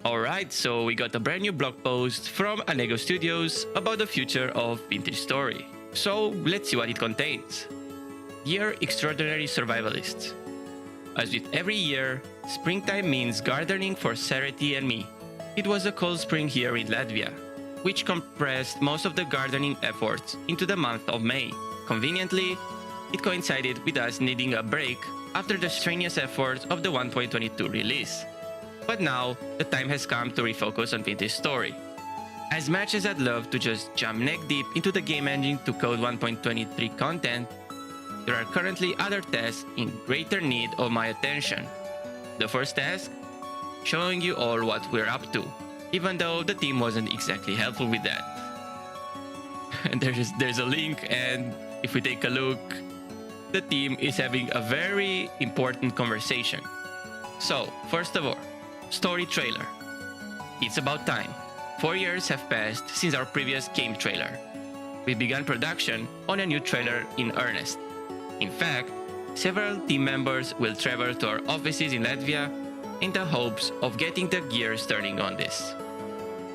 Alright, so we got a brand new blog post from Anego Studios about the future of Vintage Story. So let's see what it contains. Dear extraordinary survivalists, as with every year, springtime means gardening for Sarati and me. It was a cold spring here in Latvia, which compressed most of the gardening efforts into the month of May. Conveniently, it coincided with us needing a break after the strenuous efforts of the 1.22 release. But now, the time has come to refocus on Vintage Story. As much as I'd love to just jump neck deep into the game engine to code 1.23 content, there are currently other tasks in greater need of my attention. The first task? Showing you all what we're up to, even though the team wasn't exactly helpful with that. And there's a link, and if we take a look, the team is having a very important conversation. So, first of all, story trailer. It's about time. 4 years have passed since our previous game trailer. We began production on a new trailer in earnest. In fact, several team members will travel to our offices in Latvia in the hopes of getting the gears turning on this.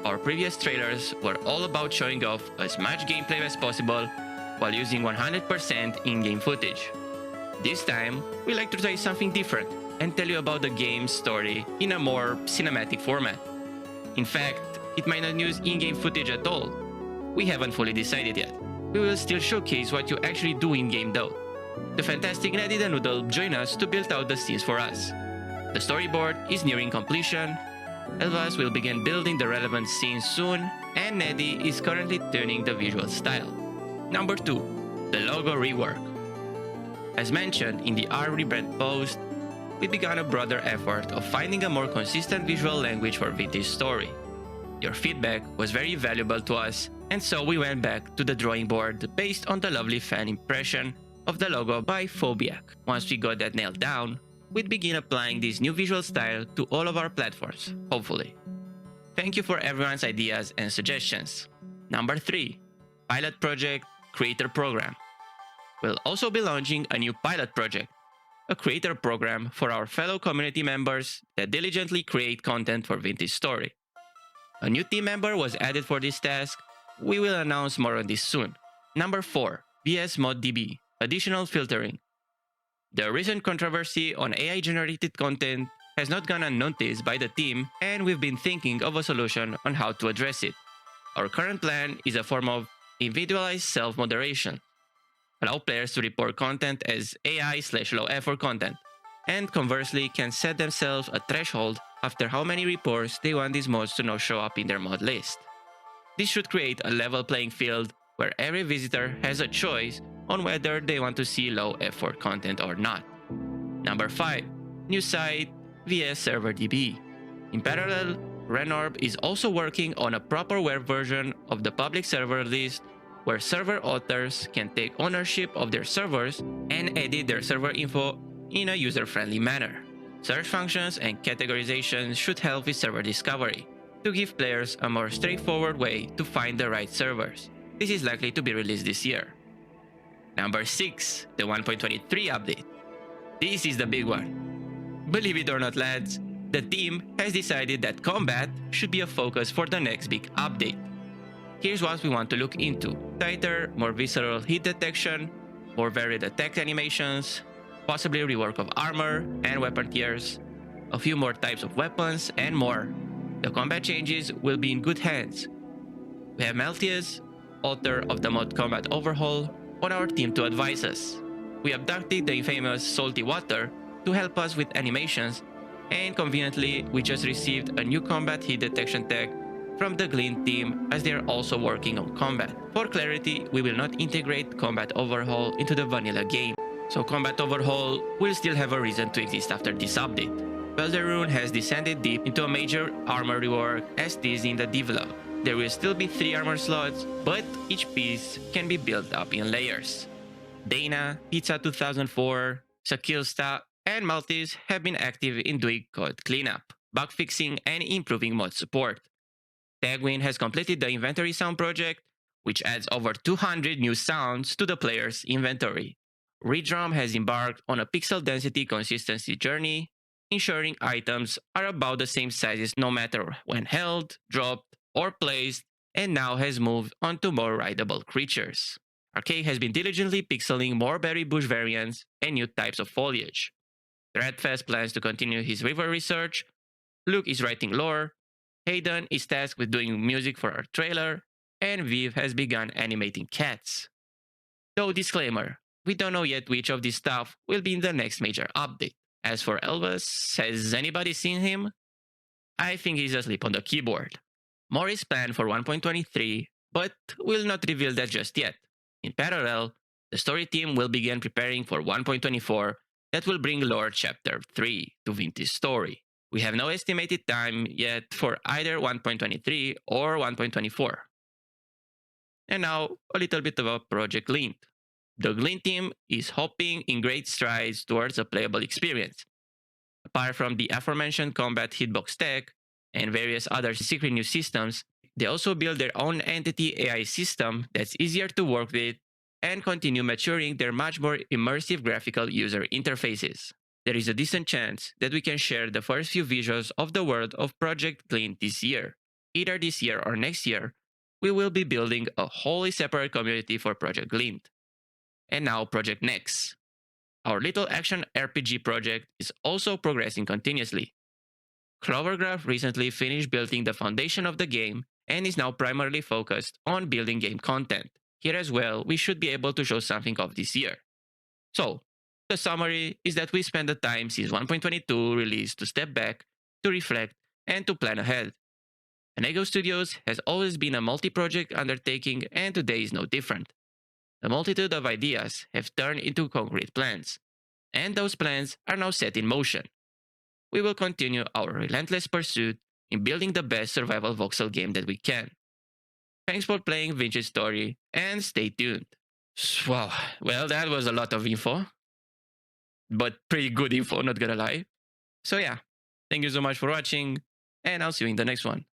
Our previous trailers were all about showing off as much gameplay as possible while using 100% in-game footage. This time, we like to try something different and tell you about the game's story in a more cinematic format. In fact, it might not use in-game footage at all. We haven't fully decided yet. We will still showcase what you actually do in-game though. The fantastic Neddy the Noodle joined us to build out the scenes for us. The storyboard is nearing completion. Elvas will begin building the relevant scenes soon, and Neddy is currently turning the visual style. Number 2. The logo rework. As mentioned in the R rebrand post, we began a broader effort of finding a more consistent visual language for Vintage Story. Your feedback was very valuable to us, and so we went back to the drawing board based on the lovely fan impression of the logo by Phobiac. Once we got that nailed down, we'd begin applying this new visual style to all of our platforms, hopefully. Thank you for everyone's ideas and suggestions. Number 3. Pilot Project Creator Program. We'll also be launching a new pilot project, a creator program for our fellow community members that diligently create content for Vintage Story. A new team member was added for this task. We will announce more on this soon. Number 4. VS Mod DB. Additional filtering. The recent controversy on AI-generated content has not gone unnoticed by the team, and we've been thinking of a solution on how to address it. Our current plan is a form of individualized self-moderation. Allow players to report content as AI/low effort content, and conversely can set themselves a threshold after how many reports they want these mods to not show up in their mod list. This should create a level playing field where every visitor has a choice on whether they want to see low effort content or not. Number 5. New site VS Server DB. In parallel, Renorb is also working on a proper web version of the public server list where server authors can take ownership of their servers and edit their server info in a user-friendly manner. Search functions and categorizations should help with server discovery to give players a more straightforward way to find the right servers. This is likely to be released this year. Number 6. The 1.23 update. This is the big one. Believe it or not, lads, the team has decided that combat should be a focus for the next big update. Here's what we want to look into: tighter, more visceral hit detection, more varied attack animations, possibly rework of armor and weapon tiers, a few more types of weapons, and more. The combat changes will be in good hands. We have Maltius, author of the mod Combat Overhaul, on our team to advise us. We abducted the infamous Salty Water to help us with animations, and conveniently we just received a new combat hit detection tag from the Glint team, as they are also working on combat. For clarity, we will not integrate Combat Overhaul into the vanilla game, so Combat Overhaul will still have a reason to exist after this update. Belderune has descended deep into a major armor rework as teased in the devlog. There will still be 3 armor slots, but each piece can be built up in layers. Dana, Pizza 2004, Sakilsta, and Maltese have been active in doing code cleanup, bug fixing, and improving mod support. Tagwin has completed the inventory sound project, which adds over 200 new sounds to the player's inventory. Redrum has embarked on a pixel density consistency journey, ensuring items are about the same sizes no matter when held, dropped, or placed, and now has moved on to more rideable creatures. Arcade has been diligently pixeling more berry bush variants and new types of foliage. Threadfest plans to continue his river research. Luke is writing lore. Hayden is tasked with doing music for our trailer. And Viv has begun animating cats. Though disclaimer, we don't know yet which of this stuff will be in the next major update. As for Elvis, has anybody seen him? I think he's asleep on the keyboard. More is planned for 1.23, but we'll not reveal that just yet. In parallel, the story team will begin preparing for 1.24 that will bring Lore Chapter 3 to Vintage Story. We have no estimated time yet for either 1.23 or 1.24. And now, a little bit about Project Glint. The Glint team is hopping in great strides towards a playable experience. Apart from the aforementioned combat hitbox tech and various other secret new systems, they also build their own entity AI system that's easier to work with and continue maturing their much more immersive graphical user interfaces. There is a decent chance that we can share the first few visuals of the world of Project Glint this year. Either this year or next year, we will be building a wholly separate community for Project Glint. And now Project Next. Our little action RPG project is also progressing continuously. Clovergraph recently finished building the foundation of the game and is now primarily focused on building game content. Here as well, we should be able to show something of this year. So, the summary is that we spent the time since 1.22 release to step back, to reflect, and to plan ahead. Anego Studios has always been a multi-project undertaking and today is no different. The multitude of ideas have turned into concrete plans, and those plans are now set in motion. We will continue our relentless pursuit in building the best survival voxel game that we can. Thanks for playing Vintage Story, and stay tuned. Wow, well, that was a lot of info, but pretty good info, not gonna lie. So yeah, thank you so much for watching, and I'll see you in the next one.